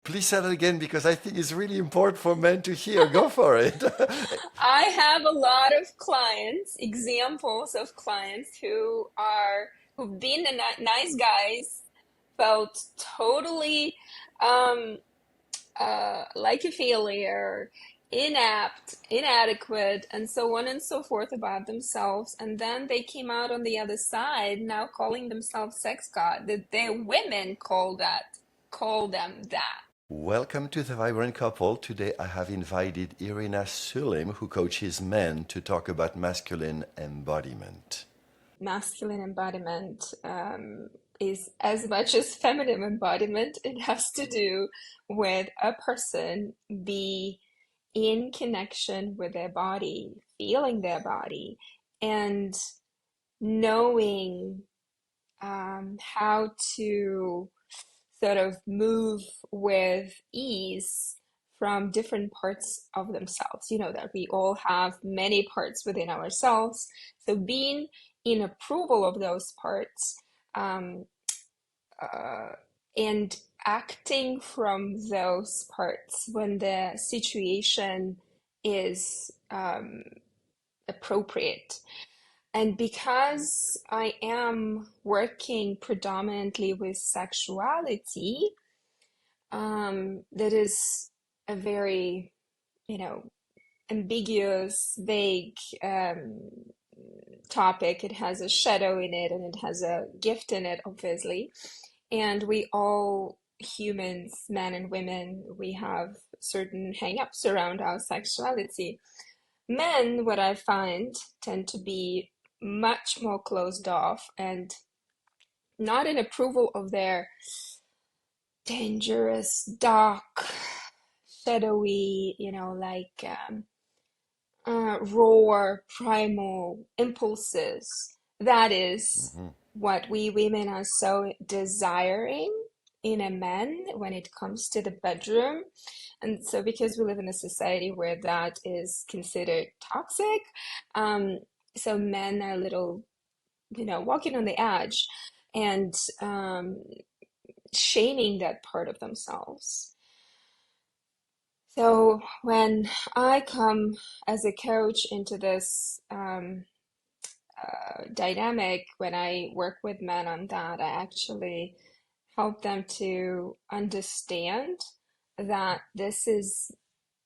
Please say that again because I think it's really important for men to hear. Go for it. I have a lot of clients, examples of clients who've been the nice guys, felt totally um, like a failure, inept, inadequate, and so on and so forth about themselves. And then they came out on the other side, now calling themselves sex god. That their women call them that. Welcome to the Vibrant Couple. Today I have invited Iryna Sulim, who coaches men, to talk about masculine embodiment. Masculine embodiment is as much as feminine embodiment. It has to do with a person be in connection with their body, feeling their body, and knowing how to sort of move with ease from different parts of themselves. You know that we all have many parts within ourselves. So being in approval of those parts um, uh, and acting from those parts when the situation is appropriate. And because I am working predominantly with sexuality, that is a very, you know, ambiguous, vague topic. It has a shadow in it and it has a gift in it, obviously. And we all, humans, men and women, we have certain hang-ups around our sexuality. Men, what I find, tend to be much more closed off and not in approval of their dangerous, dark, shadowy, raw, primal impulses. That is Mhm. what we women are so desiring in a man when it comes to the bedroom. And so, because we live in a society where that is considered toxic, um, so men are a little, walking on the edge and shaming that part of themselves. So when I come as a coach into this dynamic, when I work with men on that, I actually help them to understand that this is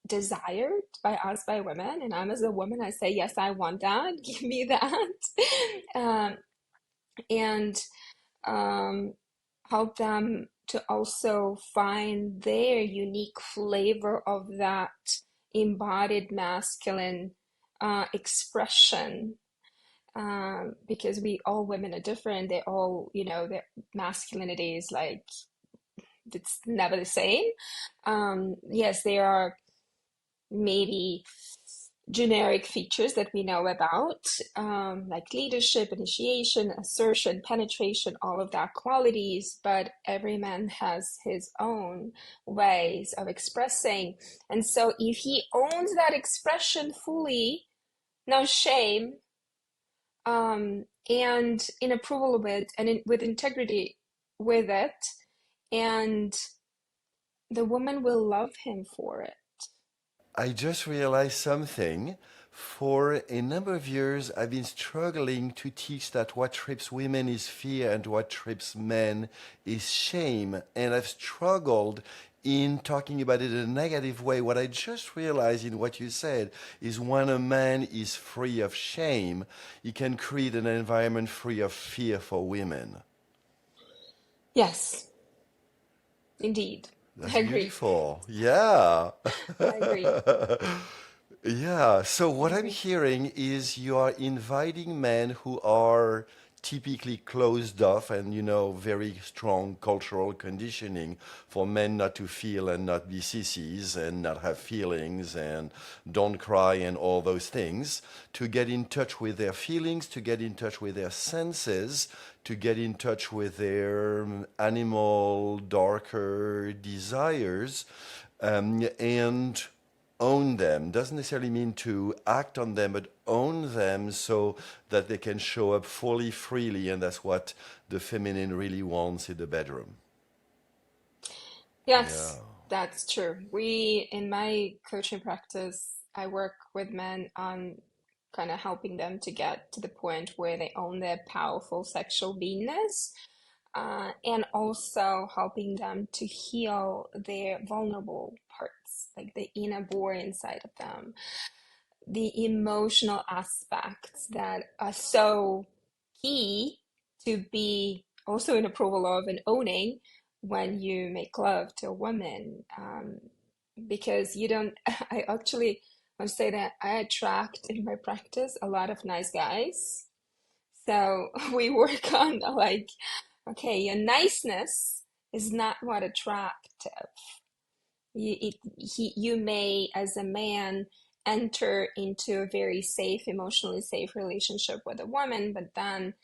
desired by us, by women. And I'm as a woman, I say, yes, I want that. Give me that. um, and um, help them to also find their unique flavor of that embodied masculine expression, because we all women are different. They all, their masculinity is like it's never the same. Yes, there are maybe generic features that we know about, like leadership, initiation, assertion, penetration, all of that qualities, but every man has his own ways of expressing. And so if he owns that expression fully, no shame, and in approval of it and with integrity with it, and the woman will love him for it. I just realized something. For a number of years, I've been struggling to teach that what trips women is fear and what trips men is shame. And I've struggled in talking about it in a negative way. What I just realized in what you said is when a man is free of shame, he can create an environment free of fear for women. Yes, indeed. That's I agree. beautiful. Yeah. I agree. Yeah, so I what I'm agree. hearing is you are inviting men who are typically closed off and, very strong cultural conditioning for men not to feel and not be sissies and not have feelings and don't cry and all those things, to get in touch with their feelings, to get in touch with their senses, to get in touch with their animal, darker desires, and own them. Doesn't necessarily mean to act on them, but own them so that they can show up fully, freely, and that's what the feminine really wants in the bedroom. Yeah. Yes. That's true. In my coaching practice, I work with men on kind of helping them to get to the point where they own their powerful sexual beingness, and also helping them to heal their vulnerable parts, like the inner boy inside of them, the emotional aspects that are so key to be also in approval of and owning when you make love to a woman. Because you don't, I actually want to say that I attract in my practice a lot of nice guys. So we work on like, okay, your niceness is not what attractive. You may, as a man, enter into a very safe, emotionally safe relationship with a woman, but then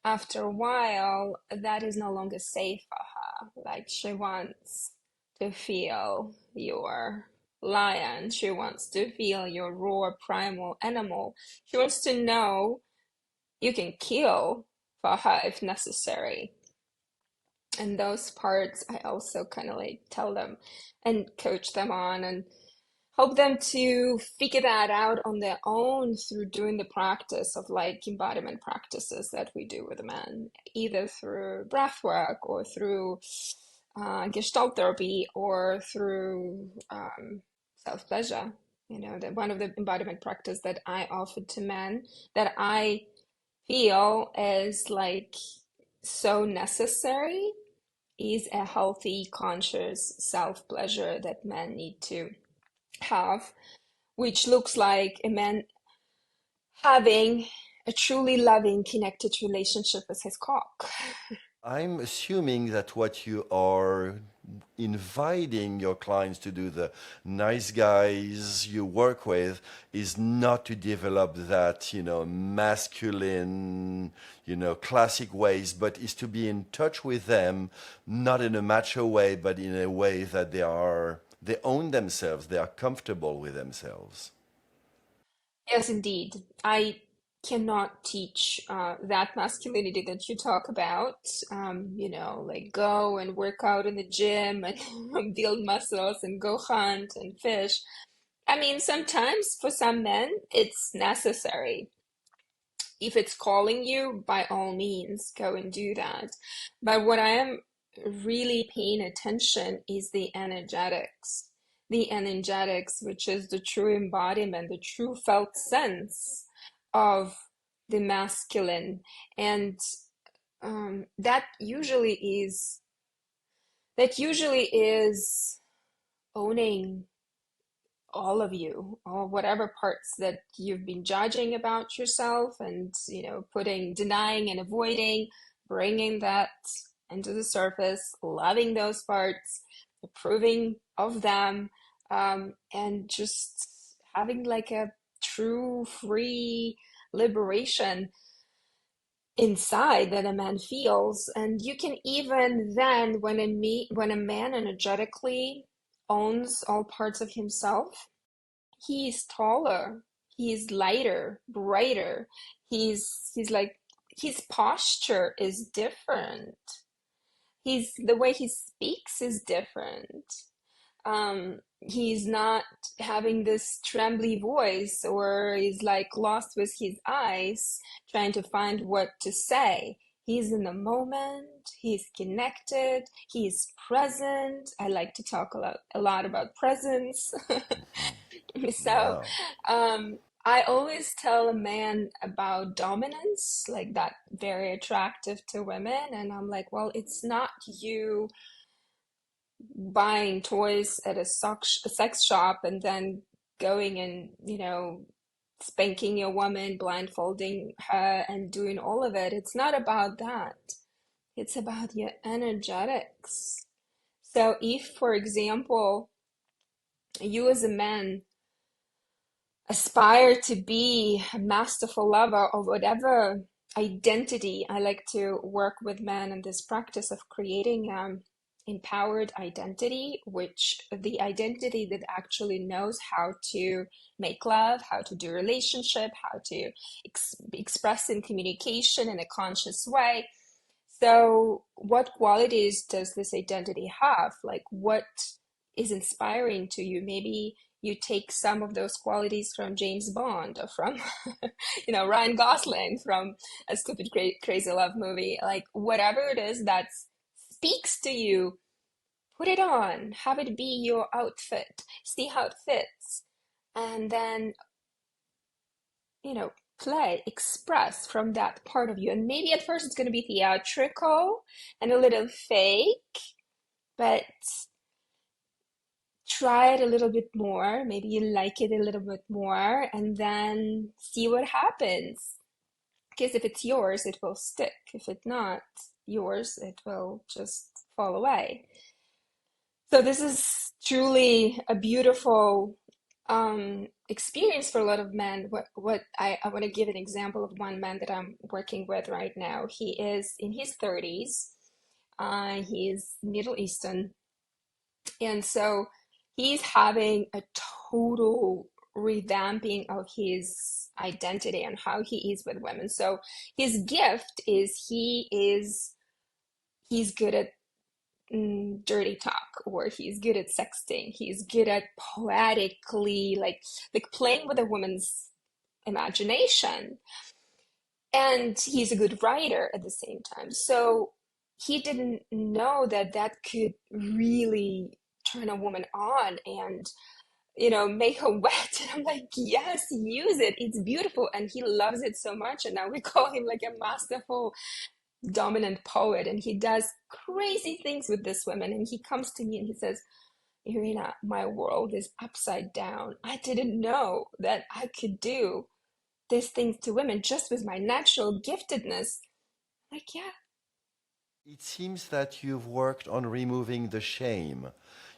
after a while, that is no longer safe for her. Like she wants to feel your lion, she wants to feel your raw primal animal. She wants to know you can kill for her if necessary. And those parts I also kind of like tell them and coach them on and help them to figure that out on their own through doing the practice of like embodiment practices that we do with the men, either through breath work or through gestalt therapy or through self-pleasure. One of the embodiment practice that I offer to men that I feel is like so necessary is a healthy, conscious self-pleasure that men need to have, which looks like a man having a truly loving, connected relationship with his cock. I'm assuming that what you are inviting your clients to do, the nice guys you work with, is not to develop that, masculine, classic ways, but is to be in touch with them, not in a macho way, but in a way that they own themselves, they are comfortable with themselves. Yes, indeed. I cannot teach that masculinity that you talk about. Like go and work out in the gym and build muscles and go hunt and fish. I mean, sometimes for some men, it's necessary. If it's calling you, by all means, go and do that. But what I am really paying attention is the energetics. The energetics, which is the true embodiment, the true felt sense of the masculine. And that usually is owning all of you, or whatever parts that you've been judging about yourself and, denying and avoiding, bringing that into the surface, loving those parts, approving of them, and just having like a true, free liberation inside that a man feels. And you can even then, when a man energetically owns all parts of himself, he's taller, he's lighter, brighter. He's like his posture is different. The way he speaks is different. He's not having this trembly voice or he's like lost with his eyes trying to find what to say. He's in the moment, he's connected, he's present. I like to talk a lot about presence. So, Wow. I always tell a man about dominance, like that very attractive to women. And I'm like, well, it's not you buying toys at a sex shop and then going and, spanking your woman, blindfolding her, and doing all of it. It's not about that. It's about your energetics. So, if, for example, you as a man aspire to be a masterful lover or whatever identity. I like to work with men in this practice of creating empowered identity, which the identity that actually knows how to make love, how to do relationship, how to express in communication in a conscious way. So what qualities does this identity have? Like what is inspiring to you. Maybe you take some of those qualities from James Bond or from, Ryan Gosling from A Stupid Crazy Love movie. Like whatever it is that speaks to you, put it on, have it be your outfit, see how it fits, and then, play, express from that part of you. And maybe at first it's going to be theatrical and a little fake, but try it a little bit more. Maybe you like it a little bit more, and then see what happens. Because if it's yours, it will stick. If it's not yours, it will just fall away. So this is truly a beautiful experience for a lot of men. What I want to give an example of one man that I'm working with right now. He is in his 30s. He's Middle Eastern, and so he's having a total revamping of his identity and how he is with women. So his gift is he's good at dirty talk, or he's good at sexting. He's good at poetically like playing with a woman's imagination, and he's a good writer at the same time. So he didn't know that that could really turn a woman on and make her wet. And I'm like, yes, use it. It's beautiful. And he loves it so much. And now we call him like a masterful dominant poet, and he does crazy things with this woman. And he comes to me and he says, Iryna, my world is upside down. I didn't know that I could do these things to women just with my natural giftedness. Like, yeah. It seems that you've worked on removing the shame.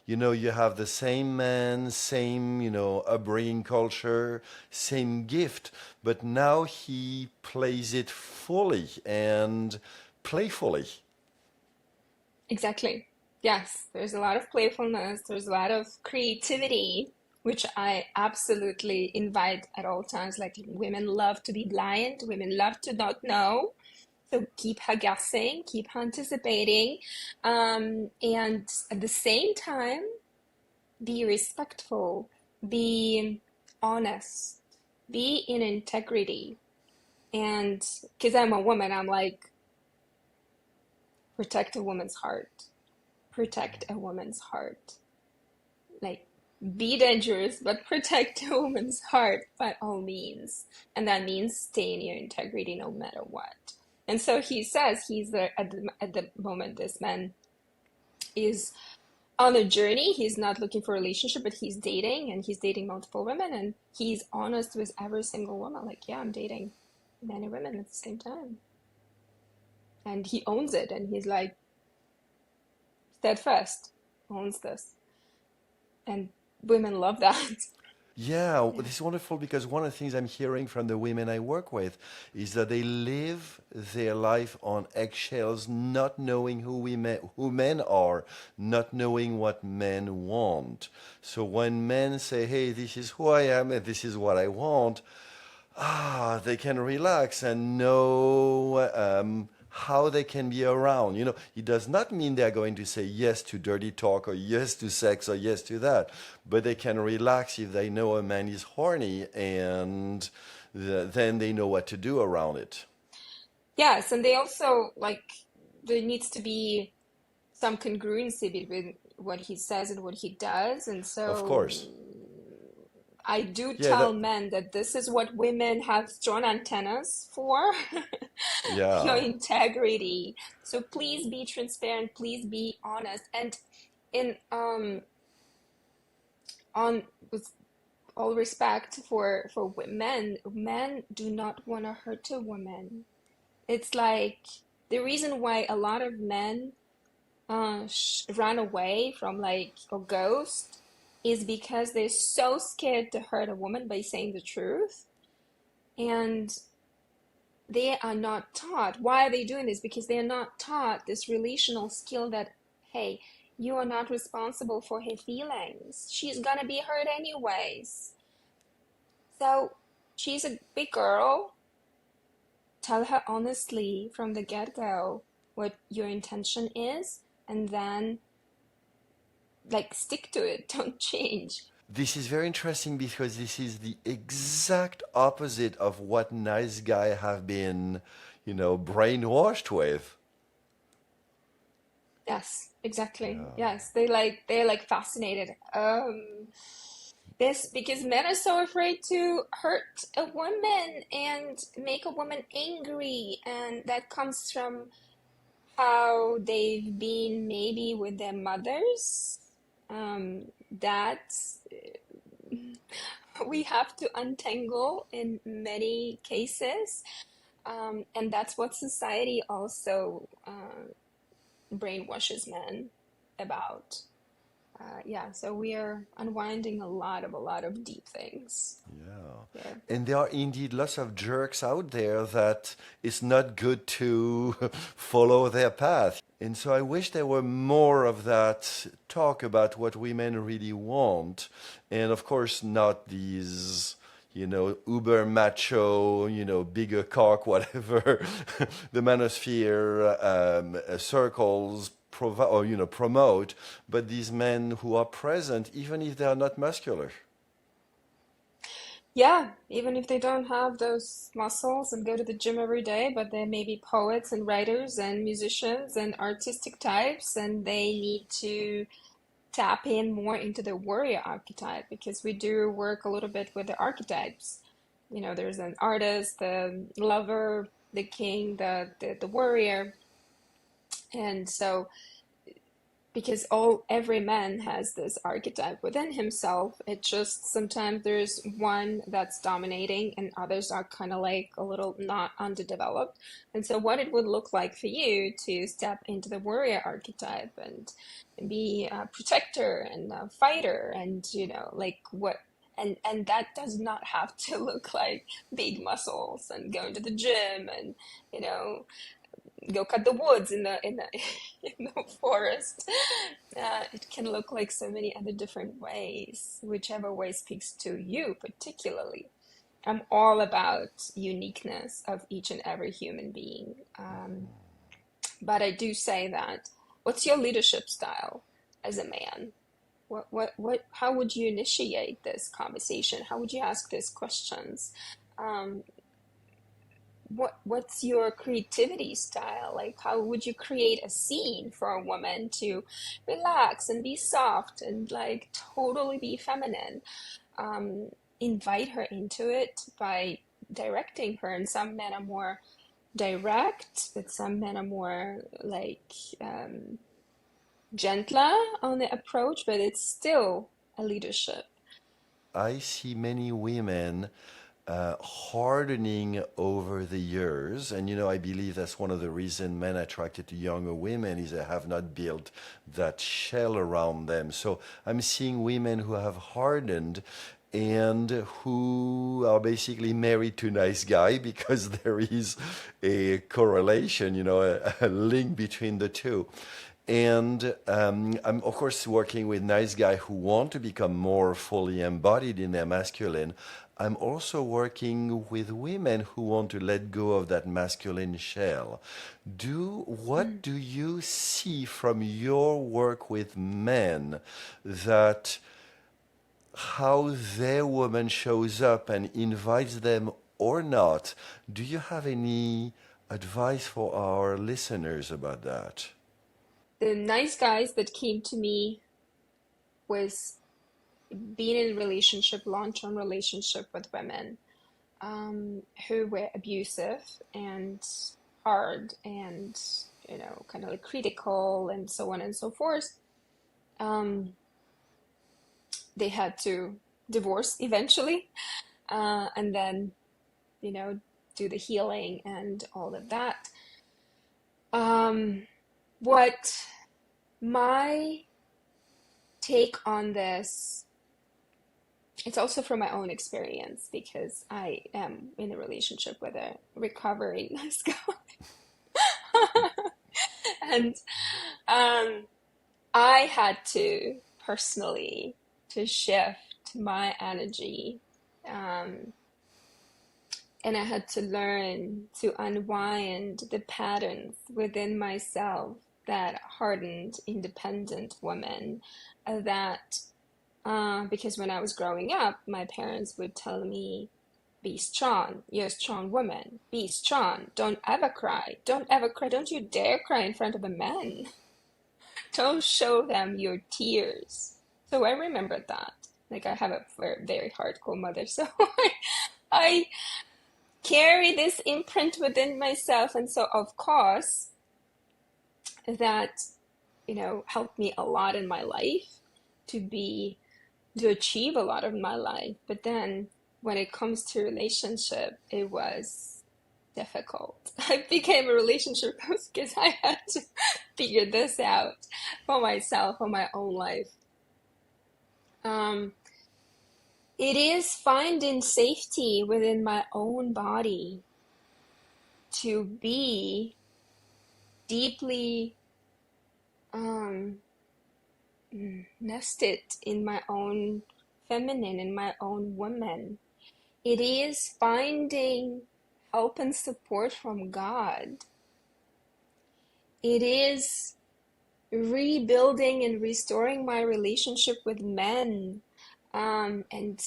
You have the same man, same, upbringing culture, same gift, but now he plays it fully and playfully. Exactly. Yes, there's a lot of playfulness, there's a lot of creativity, which I absolutely invite at all times. Like, women love to be blind, women love to not know. So keep her guessing, keep her anticipating, and at the same time, be respectful, be honest, be in integrity. And because I'm a woman, I'm like, protect a woman's heart, protect a woman's heart. Like, be dangerous, but protect a woman's heart by all means. And that means stay in your integrity no matter what. And so he says he's there at the moment, this man is on a journey. He's not looking for a relationship, but he's dating, and he's dating multiple women, and he's honest with every single woman. Like, yeah, I'm dating many women at the same time. And he owns it, and he's like, steadfast, owns this. And women love that. Yeah, Yeah. this is wonderful because one of the things I'm hearing from the women I work with is that they live their life on eggshells, not knowing who men are, not knowing what men want. So when men say, "Hey, this is who I am and this is what I want," they can relax and know how they can be around. It does not mean they're going to say yes to dirty talk or yes to sex or yes to that, but they can relax if they know a man is horny, and then they know what to do around it. Yes, and they also like, there needs to be some congruency between what he says and what he does. And Of so course. I do Yeah, tell men that this is what women have strong antennas for, your yeah. integrity. So please be transparent, please be honest. And in on with all respect for men do not want to hurt a woman. It's like the reason why a lot of men run away from like a ghost is because they're so scared to hurt a woman by saying the truth, and they are not taught. Why are they doing this? Because they are not taught this relational skill that, hey, you are not responsible for her feelings. She's gonna be hurt anyways. So she's a big girl. Tell her honestly from the get-go what your intention is, and then like stick to it, don't change. This is very interesting because this is the exact opposite of what nice guy have been, brainwashed with. Yes, exactly. Yeah. Yes, they're like fascinated. This because men are so afraid to hurt a woman and make a woman angry, and that comes from how they've been maybe with their mothers. That we have to untangle in many cases, and that's what society also brainwashes men about. Yeah, so we are unwinding a lot of deep things Yeah. here. And there are indeed lots of jerks out there that it's not good to follow their path. And so I wish there were more of that talk about what women really want. And of course, not these, uber macho, bigger cock, whatever, the manosphere circles or, promote, but these men who are present, even if they are not muscular. Yeah, even if they don't have those muscles and go to the gym every day, but they may be poets and writers and musicians and artistic types, and they need to tap in more into the warrior archetype because we do work a little bit with the archetypes. You know, there's an artist, the lover, the king, the warrior. And so because every man has this archetype within himself. It just sometimes there's one that's dominating and others are kind of like a little not underdeveloped. And so what it would look like for you to step into the warrior archetype and be a protector and a fighter and like what and that does not have to look like big muscles and going to the gym and you know go cut the woods in the in the forest. It can look like so many other different ways, whichever way speaks to you particularly. I'm all about uniqueness of each and every human being. But I do say that, what's your leadership style as a man? How would you initiate this conversation? How would you ask these questions? Um, what's your creativity style? Like, how would you create a scene for a woman to relax and be soft and like totally be feminine? Um, Invite her into it by directing her. And some men are more direct, but some men are more like gentler on the approach, but it's still a leadership. I see many women hardening over the years. And, I believe that's one of the reasons men attracted to younger women is they have not built that shell around them. So I'm seeing women who have hardened and who are basically married to nice guy because there is a correlation, a link between the two. And I'm, of course, working with nice guys who want to become more fully embodied in their masculine. I'm also working with women who want to let go of that masculine shell. What Mm. do you see from your work with men that how their woman shows up and invites them or not? Do you have any advice for our listeners about that? The nice guys that came to me was being in a relationship, long-term relationship with women who were abusive and hard and kind of like critical and so on and so forth. Um, they had to divorce eventually, and then you know do the healing and all of that. Um, what my take on this, it's also from my own experience because I am in a relationship with a recovering nice guy. And um, I had to personally to shift my energy, um, and I had to learn to unwind the patterns within myself that hardened, independent woman that because when I was growing up, my parents would tell me, be strong. You're a strong woman. Be strong. Don't ever cry. Don't ever cry. Don't you dare cry in front of a man. Don't show them your tears. So I remembered that. Like I have a very, very hardcore mother, so I carry this imprint within myself, and so of course that helped me a lot in my life to be to achieve a lot of my life. But then when it comes to relationship, it was difficult. I became a relationship coach because I had to figure this out for myself, for my own life. Um, it is finding safety within my own body to be deeply um, nested in my own feminine, in my own woman. It is finding help and support from God. It is rebuilding and restoring my relationship with men, and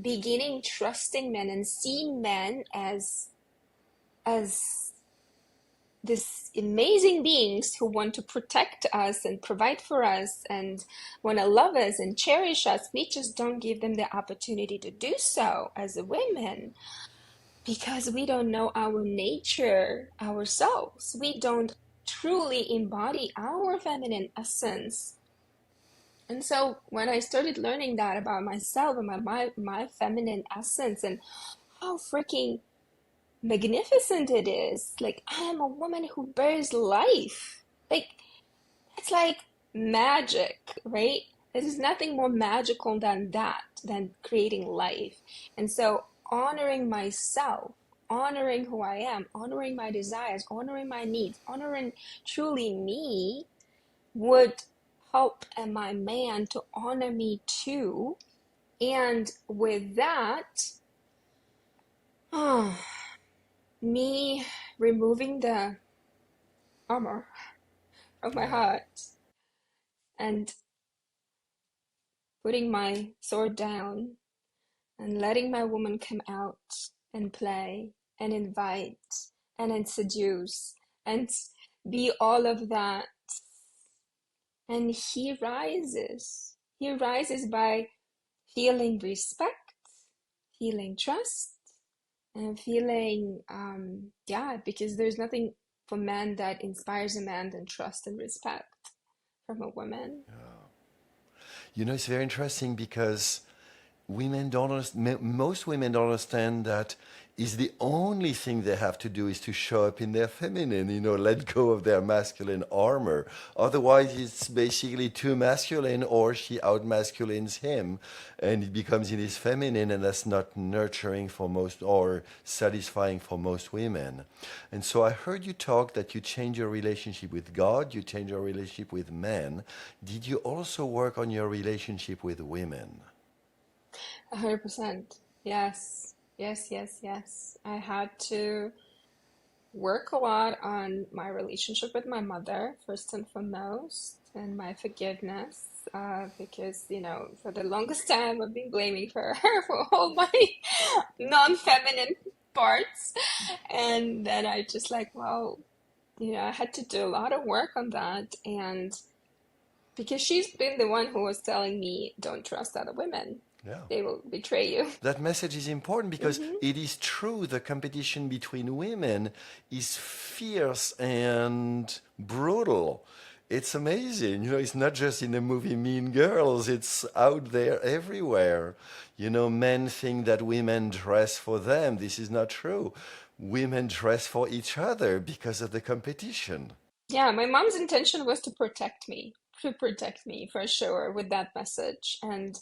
beginning trusting men and seeing men as these amazing beings who want to protect us and provide for us and want to love us and cherish us. We just don't give them the opportunity to do so as women because we don't know our nature ourselves. We don't truly embody our feminine essence. And so when I started learning that about myself and my feminine essence and how freaking magnificent it is, like I am a woman who bears life. Like it's like magic, right? There's nothing more magical than that, than creating life. And so honoring myself, honoring who I am, honoring my desires, honoring my needs, honoring truly me would help my man to honor me too. And with that, me removing the armor of my Yeah. heart and putting my sword down and letting my woman come out and play and invite and then seduce and be all of that. And he rises. He rises by feeling respect, feeling trust, and feeling, yeah, because there's nothing for men that inspires a man than trust and respect from a woman. It's very interesting because most women don't understand that is the only thing they have to do is to show up in their feminine, let go of their masculine armor. Otherwise, it's basically too masculine or she outmasculines him and it becomes in his feminine, and that's not nurturing for most or satisfying for most women. And so I heard you talk that you change your relationship with God, you change your relationship with men. Did you also work on your relationship with women? 100%. Yes. Yes, yes, yes. I had to work a lot on my relationship with my mother, first and foremost, and my forgiveness. Because, for the longest time, I've been blaming her for all my non-feminine parts. And then I just like, well, I had to do a lot of work on that. And because she's been the one who was telling me, don't trust other women, Yeah. they will betray you. That message is important because Hmm. it is true the competition between women is fierce and brutal. It's amazing. It's not just in the movie Mean Girls, it's out there everywhere. Men think that women dress for them. This is not true. Women dress for each other because of the competition. Yeah, my mom's intention was to protect me for sure with that message. And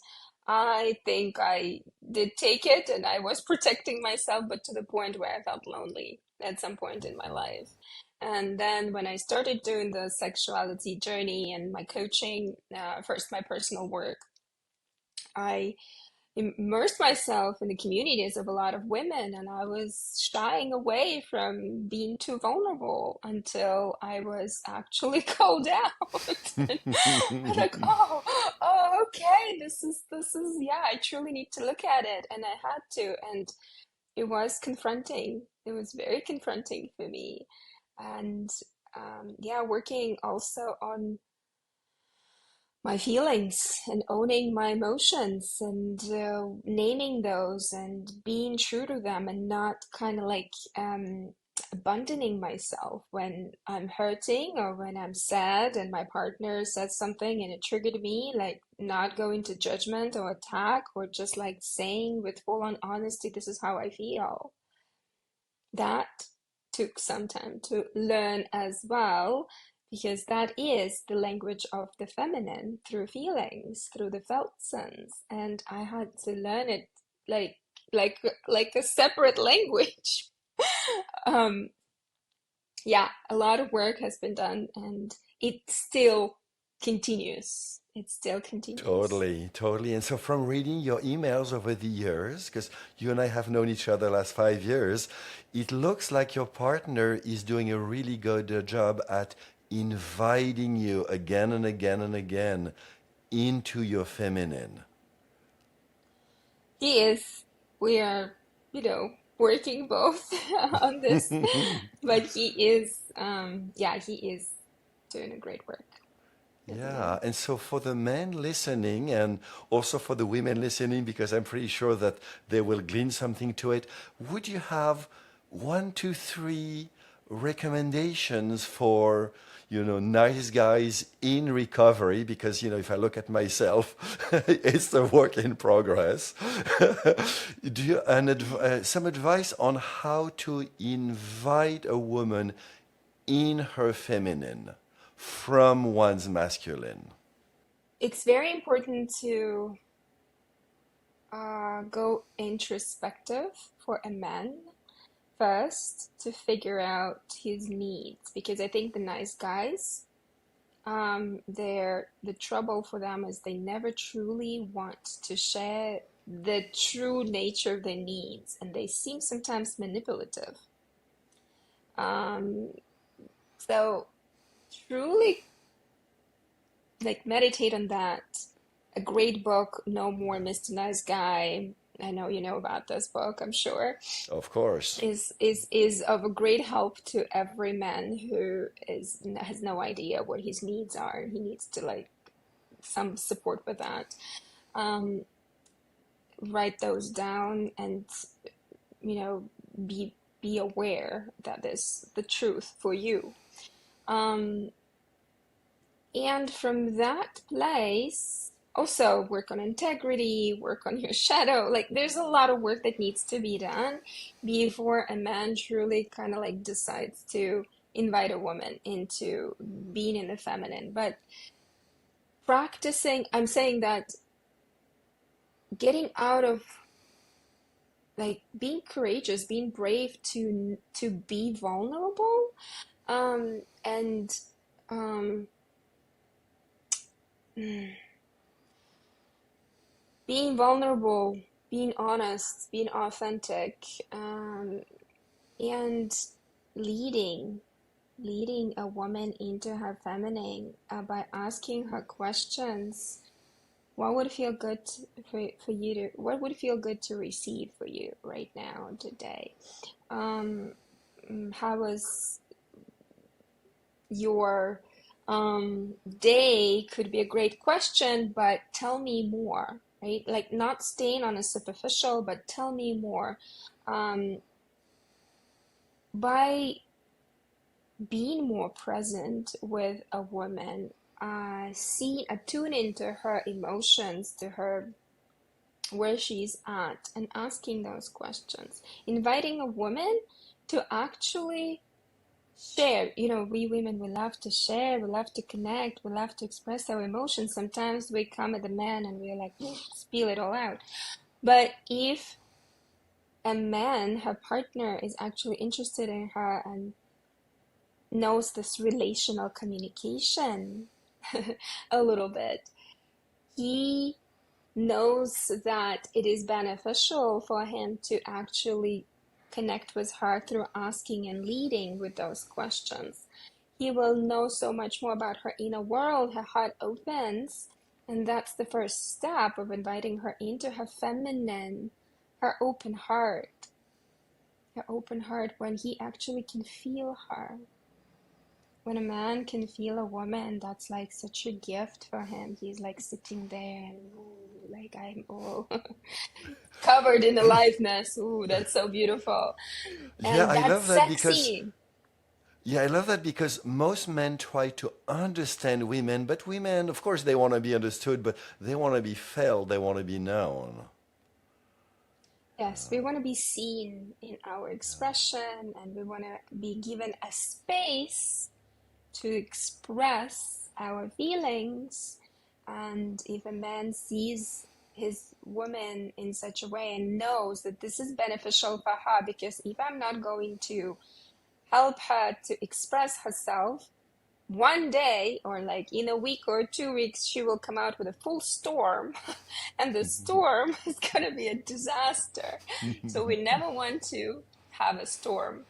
I think I did take it and I was protecting myself, but to the point where I felt lonely at some point in my life. And then when I started doing the sexuality journey and my coaching, first my personal work, I immersed myself in the communities of a lot of women, and I was shying away from being too vulnerable until I was actually called out. And I'm like, oh, okay, this is, yeah, I truly need to look at it, and I had to, and it was confronting. It was very confronting for me, and yeah, working also on my feelings and owning my emotions and naming those and being true to them and not kind of like abandoning myself when I'm hurting or when I'm sad and my partner says something and it triggered me, like not going to judgment or attack or just like saying with full on honesty, this is how I feel. That took some time to learn as well, because that is the language of the feminine through feelings, through the felt sense, and I had to learn it like like like a separate language. Um, yeah, a lot of work has been done, and it still continues. It still continues. Totally, totally. And so, from reading your emails over the years, because you and I have known each other last 5 years, it looks like your partner is doing a really good job at inviting you again and again and again into your feminine. He is. We are, working both on this, but he is, yeah, he is doing a great work every day. Yeah, and so for the men listening and also for the women listening, because I'm pretty sure that they will glean something to it, would you have one, two, three recommendations for, nice guys in recovery? Because, if I look at myself, it's a work in progress. Do you, some advice on how to invite a woman in her feminine from one's masculine? It's very important to go introspective for a man first to figure out his needs, because I think the nice guys, the trouble for them is they never truly want to share the true nature of their needs, and they seem sometimes manipulative. Um, so truly like meditate on that. A great book, No More Mr. Nice Guy. I know you know about this book, I'm sure, Of course. is of a great help to every man who has no idea what his needs are. He needs to like some support with that. Um, Write those down and you know be be aware that is the truth for you. Um, And from that place, also work on integrity, work on your shadow. Like there's a lot of work that needs to be done before a man truly kind of like decides to invite a woman into being in the feminine. But practicing, I'm saying that getting out of like being courageous, being brave to be vulnerable, and um, being vulnerable, being honest, being authentic, and leading, leading a woman into her feminine by asking her questions. What would feel good for you to, what would feel good to receive for you right now, today? Um, how was your day could be a great question, but tell me more, right? Like not staying on a superficial, but tell me more. Um, by being more present with a woman, attune into her emotions, to her where she's at, and asking those questions, inviting a woman to actually share. We women, we love to share, we love to connect, we love to express our emotions. Sometimes we come at the man and we're like, spill it all out. But if a man, her partner, is actually interested in her and knows this relational communication a little bit, he knows that it is beneficial for him to actually connect with her through asking and leading with those questions, he will know so much more about her inner world. Her heart opens, and that's the first step of inviting her into her feminine, her open heart. Her open heart when he actually can feel her. When a man can feel a woman, that's like such a gift for him. He's like sitting there and ooh, like I'm all covered in aliveness. Ooh, that's so beautiful. Yeah, And I that's love that because sexy. yeah, I love that because most men try to understand women, but women, of course, they want to be understood, but they want to be felt, they want to be known. Yes, we want to be seen in our expression and we want to be given a space to express our feelings. And if a man sees his woman in such a way and knows that this is beneficial for her, because if I'm not going to help her to express herself, one day or like in a week or 2 weeks, she will come out with a full storm, and the storm is going to be a disaster. So we never want to have a storm.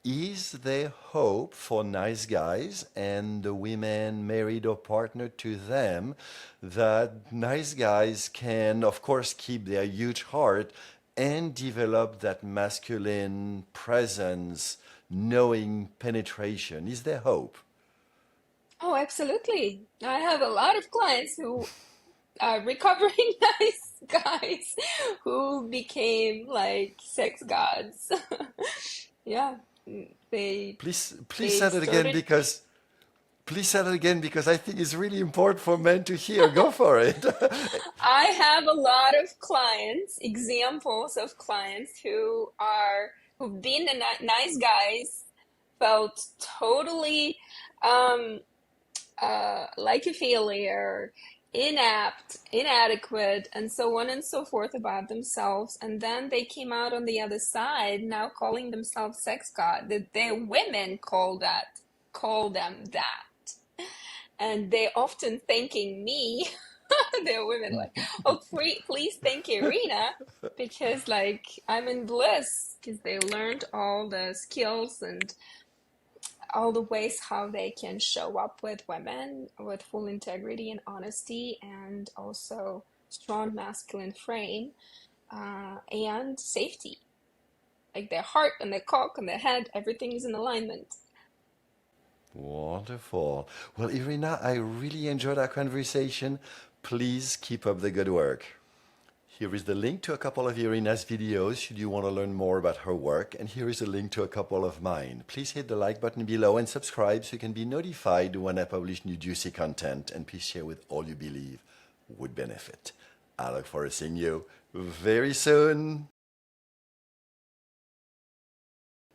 Is there hope for nice guys and the women married or partnered to them that nice guys can, of course, keep their huge heart and develop that masculine presence, knowing penetration? Is there hope? Oh, absolutely. I have a lot of clients who are recovering nice guys who became like sex gods. Yeah, they Please they say that again started. because please say that again because I think it's really important for men to hear. Go for it. I have a lot of clients, examples of clients who've been the nice guys, felt totally um, like a failure, inept, inadequate, and so on and so forth about themselves. And then they came out on the other side, now calling themselves sex god. That their women call them that, and they're often thanking me. They're women like, oh, please thank Iryna because like I'm in bliss because they learned all the skills and all the ways how they can show up with women with full integrity and honesty and also strong masculine frame and safety. Like their heart and their cock and their head, everything is in alignment. Wonderful. Well, Irina, I really enjoyed our conversation. Please keep up the good work. Here is the link to a couple of Irina's videos should you want to learn more about her work. And here is a link to a couple of mine. Please hit the like button below and subscribe so you can be notified when I publish new juicy content. And please share with all you believe would benefit. I look forward to seeing you very soon.